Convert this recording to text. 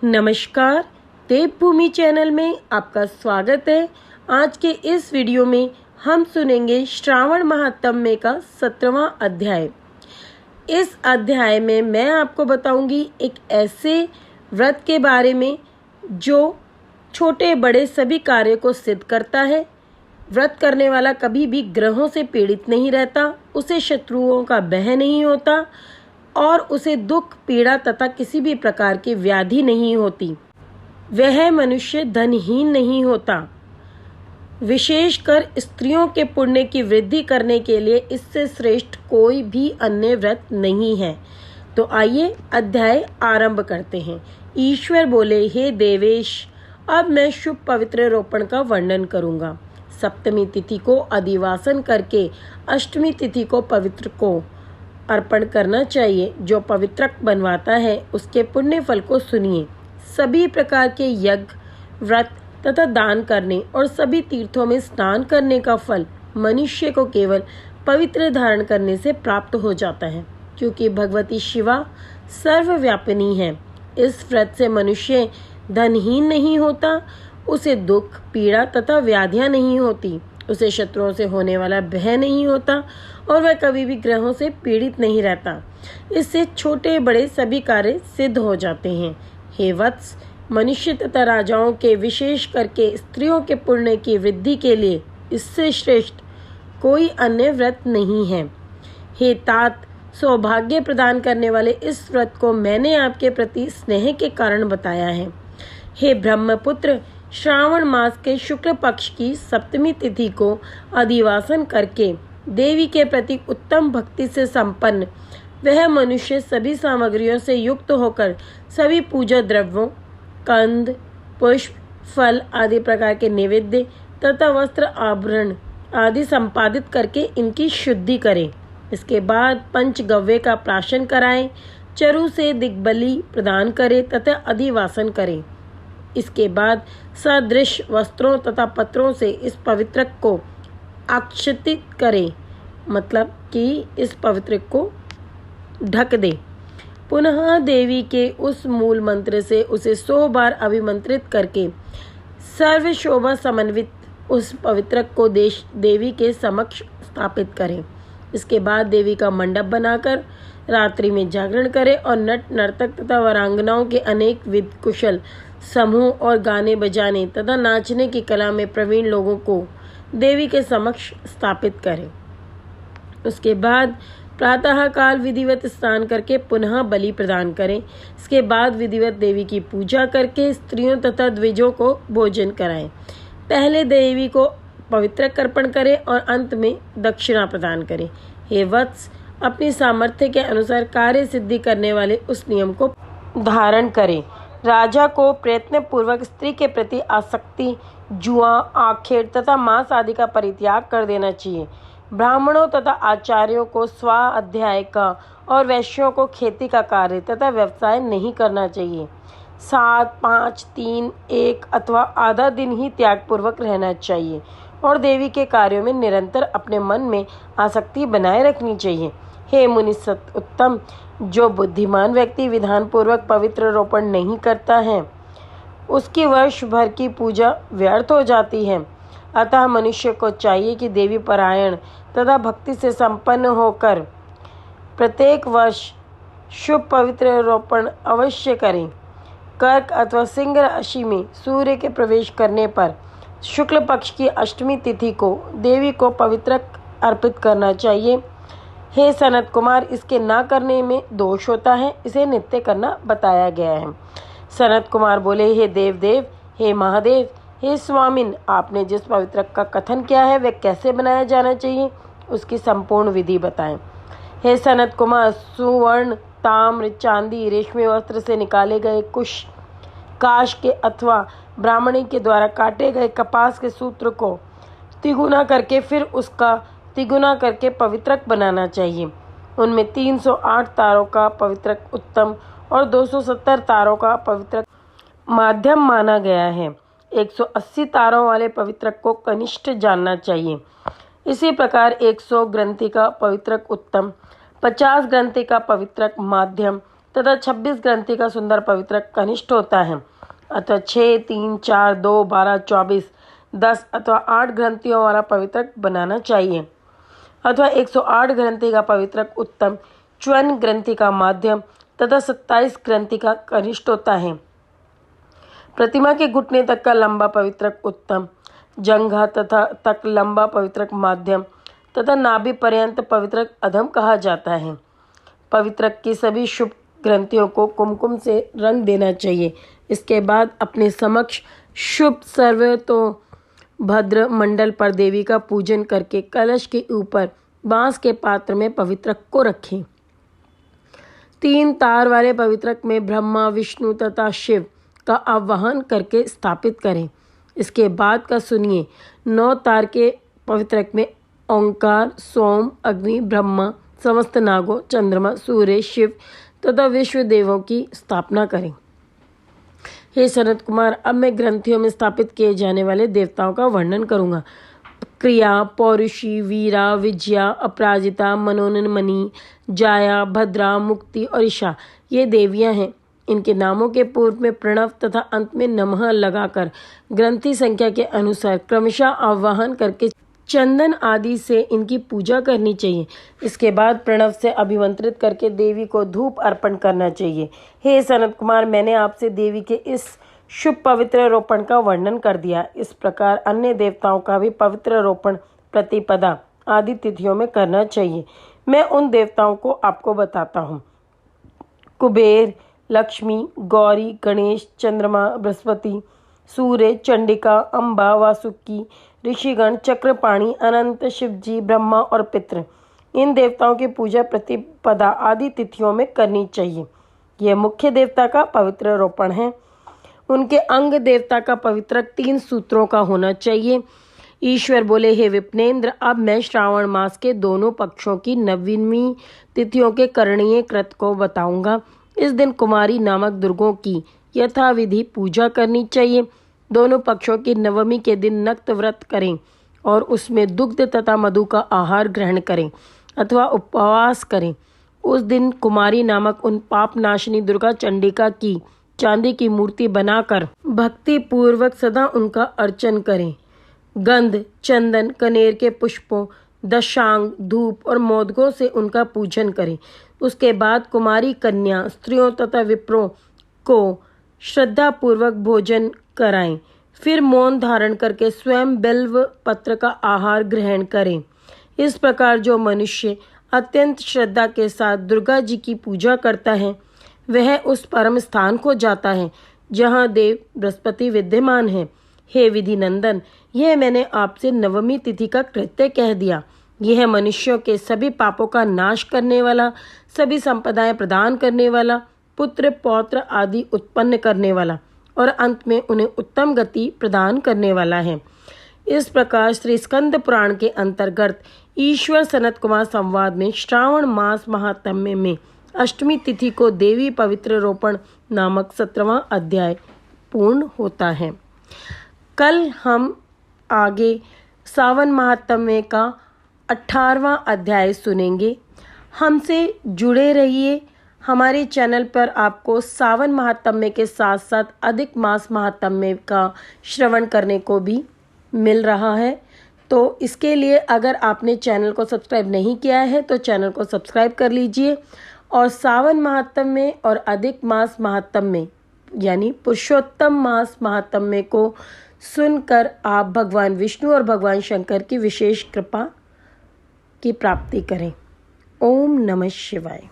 नमस्कार, देवभूमि चैनल में आपका स्वागत है। आज के इस वीडियो में हम सुनेंगे श्रावण महात्म्य का 17वां अध्याय। इस अध्याय में मैं आपको बताऊंगी एक ऐसे व्रत के बारे में जो छोटे बड़े सभी कार्य को सिद्ध करता है। व्रत करने वाला कभी भी ग्रहों से पीड़ित नहीं रहता, उसे शत्रुओं का भय नहीं होता और उसे दुख पीड़ा तथा किसी भी प्रकार की व्याधि नहीं होती। वह मनुष्य धनहीन नहीं होता। विशेषकर स्त्रियों के पुण्य की वृद्धि करने के लिए इससे श्रेष्ठ कोई भी अन्य व्रत नहीं है। तो आइए अध्याय आरंभ करते हैं। ईश्वर बोले, हे देवेश, अब मैं शुभ पवित्र रोपण का वर्णन करूंगा। सप्तमी तिथि को अधिवासन करके अष्टमी तिथि को पवित्र को अर्पण करना चाहिए। जो पवित्रक बनवाता है उसके पुण्य फल को सुनिए। सभी प्रकार के यज्ञ, व्रत तथा दान करने और सभी तीर्थों में स्नान करने का फल मनुष्य को केवल पवित्र धारण करने से प्राप्त हो जाता है, क्योंकि भगवती शिवा सर्वव्यापिनी है। इस व्रत से मनुष्य धनहीन नहीं होता, उसे दुख पीड़ा तथा व्याधियां नहीं होती, उसे शत्रुओं से होने वाला भय नहीं होता और वह कभी भी ग्रहों से पीड़ित नहीं रहता। इससे छोटे बड़े सभी कार्य सिद्ध हो जाते हैं। हे वत्स, मनुष्य तथा राजाओं के विशेष करके स्त्रियों के पुण्य की वृद्धि के लिए इससे श्रेष्ठ कोई अन्य व्रत नहीं है। हे तात, सौभाग्य प्रदान करने वाले इस व्रत को मैंने आपके प्रति स्नेह के कारण बताया है। हे ब्रह्मपुत्र, श्रावण मास के शुक्ल पक्ष की सप्तमी तिथि को अधिवासन करके देवी के प्रति उत्तम भक्ति से संपन्न वह मनुष्य सभी सामग्रियों से युक्त होकर सभी पूजा द्रव्यों, कंद, पुष्प, फल आदि प्रकार के नैवेद्य तथा वस्त्र आभूषण आदि संपादित करके इनकी शुद्धि करे। इसके बाद पंचगव्य का प्राशन कराएं, चरु से दिग्बली प्रदान करे तथा अधिवासन करे। इसके बाद सदृश वस्त्रों तथा पत्रों से इस पवित्रक को आच्छादित करे, मतलब कि इस पवित्रक को ढक दे। पुनः देवी के उस मूल मंत्र से उसे 100 बार अभिमंत्रित करके सर्व शोभा समन्वित उस पवित्रक को देवी के समक्ष स्थापित करें। इसके बाद देवी का मंडप बनाकर रात्रि में जागरण करें और नट नर्तक तथा वरांगनाओं के अनेक विध कुशल समूह और गाने बजाने तथा नाचने की कला में प्रवीण लोगों को देवी के समक्ष स्थापित करें। उसके बाद प्रातः काल विधिवत स्नान करके पुनः बलि प्रदान करें। इसके बाद विधिवत देवी की पूजा करके स्त्रियों तथा द्विजों को भोजन कराएं। पहले देवी को पवित्र अर्पण करें और अंत में दक्षिणा प्रदान करें। हे वत्स, अपनी सामर्थ्य के अनुसार कार्य सिद्धि करने वाले उस नियम को धारण करें। राजा को प्रयत्न पूर्वक स्त्री के प्रति आसक्ति, जुआ, आखेट तथा मांस आदि का परित्याग कर देना चाहिए। ब्राह्मणों तथा आचार्यों को स्वाध्याय का और वैश्यों को खेती का कार्य तथा व्यवसाय नहीं करना चाहिए। 7, 5, 3, 1 अथवा आधा दिन ही त्याग पूर्वक रहना चाहिए और देवी के कार्यों में निरंतर अपने मन में आसक्ति बनाए रखनी चाहिए। हे मुनिसत उत्तम, जो बुद्धिमान व्यक्ति विधान पूर्वक पवित्र रोपण नहीं करता है उसकी वर्ष भर की पूजा व्यर्थ हो जाती है। अतः मनुष्य को चाहिए कि देवी परायण तथा भक्ति से संपन्न होकर प्रत्येक वर्ष शुभ पवित्र रोपण अवश्य करें। कर्क अथवा सिंह राशि में सूर्य के प्रवेश करने पर शुक्ल पक्ष की अष्टमी तिथि को देवी को पवित्र अर्पित करना चाहिए। हे सनत कुमार, इसके ना करने में दोष होता है, इसे नित्य करना बताया गया है। सनत कुमार बोले, हे देवदेव, हे महादेव, हे स्वामिन, आपने जिस पवित्रक का कथन किया है वह कैसे बनाया जाना चाहिए, उसकी संपूर्ण विधि बताएं। हे सनत कुमार, सुवर्ण, ताम्र, चांदी, रेशमी वस्त्र से निकाले गए कुश, काश के अथवा ब्राह्मणी के द्वारा काटे गए कपास के सूत्र को तिगुना करके फिर उसका तिगुना करके पवित्रक बनाना चाहिए। उनमें 308 तारों का पवित्रक उत्तम और 270 तारों का पवित्रक माध्यम माना गया है। 180 तारों वाले पवित्रक को कनिष्ठ जानना चाहिए। इसी प्रकार 100 ग्रंथि का पवित्रक उत्तम, 50 ग्रंथि का पवित्रक माध्यम तथा 26 ग्रंथि का सुंदर पवित्रक कनिष्ठ होता है, अथवा 6, 3, 4, 2, 12, 24, 10 अथवा 8 ग्रंथियों वाला पवित्रक बनाना चाहिए, अथवा 108 ग्रंथि का पवित्रक उत्तम, 54 ग्रंथि का माध्यम तथा 27 ग्रंथि का कनिष्ठ होता है। प्रतिमा के घुटने तक का लंबा पवित्रक उत्तम, जंघा तथा तक लंबा पवित्रक माध्यम तथा नाभि पर्यंत पवित्रक अधम कहा जाता है। पवित्रक की सभी शुभ ग्रंथियों को कुमकुम से रंग देना चाहिए। इसके बाद अपने समक्ष शुभ सर्वतोभद्र मंडल पर देवी का पूजन करके कलश के ऊपर बांस के पात्र में पवित्रक को रखें। 3 तार वाले पवित्रक में ब्रह्मा, विष्णु तथा शिव का आवाहन करके स्थापित करें। इसके बाद का सुनिए। 9 तार के पवित्रक में ओंकार, सोम, अग्नि, ब्रह्मा, समस्त नागों, चंद्रमा, सूर्य, शिव तथा विश्व देवों की स्थापना करें। हे सनत कुमार, अब मैं ग्रंथियों में स्थापित किए जाने वाले देवताओं का वर्णन करूंगा। क्रिया, पौरुषी, वीरा, विजया, अपराजिता, मनोन्मणि, जाया, भद्रा, मुक्ति और ईशा ये देवियां हैं। इनके नामों के पूर्व में प्रणव तथा अंत में नमः लगाकर ग्रंथि संख्या के अनुसार क्रमशः आवाहन करके चंदन आदि से इनकी पूजा करनी चाहिए। इसके बाद प्रणव से अभिमंत्रित करके देवी को धूप अर्पण करना चाहिए। हे सनत कुमार, मैंने आपसे देवी के इस शुभ पवित्र रोपण का वर्णन कर दिया। इस प्रकार अन्य देवताओं का भी पवित्र रोपण प्रतिपदा आदि तिथियों में करना चाहिए। मैं उन देवताओं को आपको बताता हूँ। कुबेर, लक्ष्मी, गौरी, गणेश, चंद्रमा, बृहस्पति, सूर्य, चंडिका, अम्बा, वासुकी, ऋषिगण, चक्रपाणि, अनंत, शिवजी, ब्रह्मा और पितृ। इन देवताओं की पूजा प्रतिपदा आदि तिथियों में करनी चाहिए। यह मुख्य देवता का पवित्र रोपण है। उनके अंग देवता का पवित्रक 3 सूत्रों का होना चाहिए। ईश्वर बोले, हे विप्नेन्द्र, अब मैं श्रावण मास के दोनों पक्षों की 9वीं तिथियों के करणीय कृत को बताऊंगा। इस दिन कुमारी नामक दुर्गों की यथाविधि पूजा करनी चाहिए। दोनों पक्षों की 9वीं के दिन नक्त व्रत करें और उसमें दुग्ध तथा मधु का आहार ग्रहण करें अथवा उपवास करें। उस दिन कुमारी नामक उन पाप नाशिनी दुर्गा चंडिका की चांदी की मूर्ति बनाकर भक्ति पूर्वक सदा उनका अर्चन करें। गंध, चंदन, कनेर के पुष्पों, दशांग, धूप और मोदकों से उनका पूजन करें। उसके बाद कुमारी कन्या, स्त्रियों तथा विप्रों को श्रद्धा पूर्वक भोजन कराएं। फिर मौन धारण करके स्वयं बिल्व पत्र का आहार ग्रहण करें। इस प्रकार जो मनुष्य अत्यंत श्रद्धा के साथ दुर्गा जी की पूजा करता है वह उस परम स्थान को जाता है जहाँ देव बृहस्पति विद्यमान है। हे विधि नंदन, यह मैंने आपसे 9वीं तिथि का कृत्य कह दिया। यह मनुष्यों के सभी पापों का नाश करने वाला, सभी संपदाएं प्रदान करने वाला, पुत्र पौत्र आदि उत्पन्न करने वाला और अंत में उन्हें उत्तम गति प्रदान करने वाला है। इस प्रकार श्री स्कंद पुराण के अंतर्गत ईश्वर सनत कुमार संवाद में श्रावण मास महात्म्य में अष्टमी तिथि को देवी पवित्र रोपण नामक 17वां अध्याय पूर्ण होता है। कल हम आगे सावन महात्म्य का 18वां अध्याय सुनेंगे। हमसे जुड़े रहिए। हमारे चैनल पर आपको सावन महात्म्य के साथ साथ अधिक मास महात्म्य का श्रवण करने को भी मिल रहा है। तो इसके लिए अगर आपने चैनल को सब्सक्राइब नहीं किया है तो चैनल को सब्सक्राइब कर लीजिए और सावन महात्म्य और अधिक मास महात्म्य यानी पुरुषोत्तम मास महात्म्य को सुनकर आप भगवान विष्णु और भगवान शंकर की विशेष कृपा की प्राप्ति करें। ओम नमः शिवाय।